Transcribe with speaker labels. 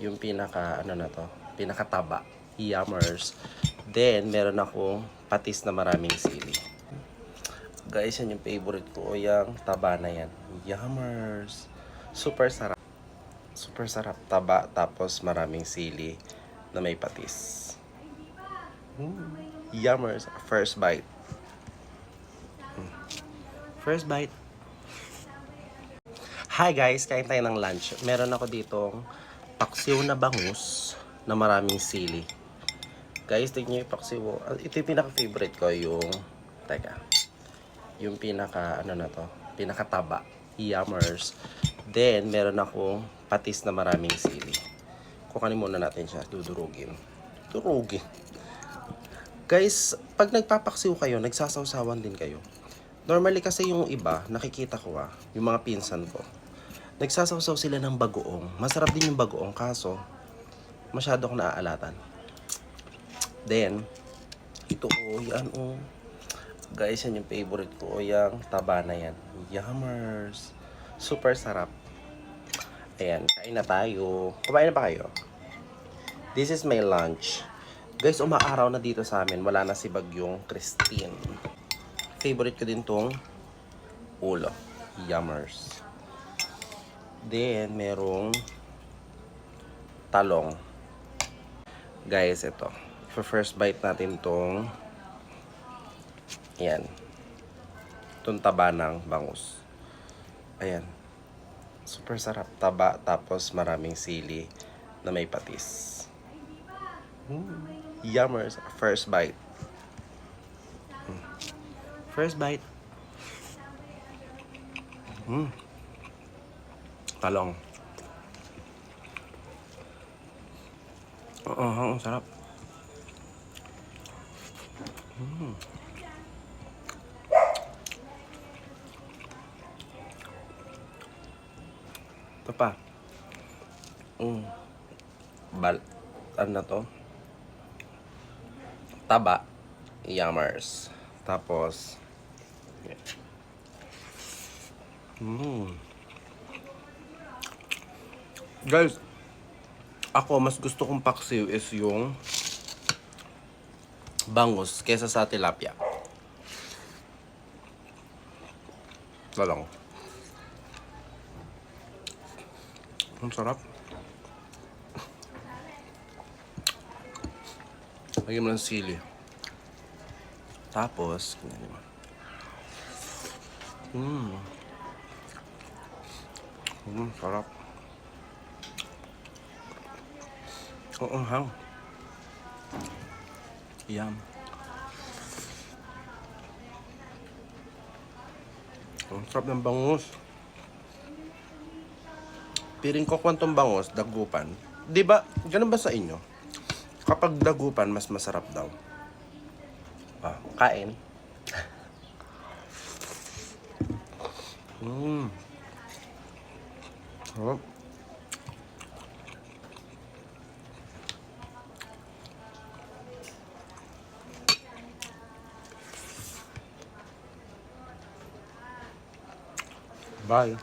Speaker 1: Yung pinaka, ano na to, pinakataba. Yummers. Then, meron akong patis na maraming sili. Guys, yan yung favorite ko. Yung taba na yan. Yummers. Super sarap. Super sarap. Taba, tapos maraming sili na may patis. Yummers. First bite. First bite. Hi guys, kain tayo ng lunch. Meron ako ditong paksiw na bangus na maraming sili. Guys, tignan nyo yung paksiw. Ito yung pinaka-favorite ko, yung... Teka. Yung pinaka, ano na to, pinakataba. Yummers. Then, meron akong patis na maraming sili. Kukanin muna natin siya. Dudurugin. Durugin. Guys, pag nagpapaksiw kayo, nagsasawsawan din kayo. Normally kasi yung iba, nakikita ko yung mga pinsan ko. Nagsasawsaw sila ng bagoong. Masarap din yung bagoong, kaso masyado akong naaalatan. Then, ito yan Guys, yan yung favorite ko. Yung taba na yan. Yummers. Super sarap. Ayan, kain na tayo. Kumain na ba kayo? This is my lunch. Guys, umaaraw na dito sa amin. Wala na si Bagyong Christine. Favorite ko din tong ulo. Yummers. Then, merong talong. Guys, ito. For first bite natin tong yan. Itong taba ng bangus. Ayan. Super sarap. Taba, tapos maraming sili na may patis. Yummers. First bite. First bite. Talong. Ang sarap. Ito pa. Ano na to? Taba. Yummers. Tapos, guys, ako mas gusto kong paksiw is yung bangus kesa sa tilapia. Talong. Ang sarap. Lagyan mo ng sili. Tapos, sarap. Oo, hang. Yum. Ang sarap ng bangus. Piling ko kwantong bangus, dagupan. Di ba, ganun ba sa inyo? Kapag dagupan, mas masarap daw. Kain. Oh. Bye.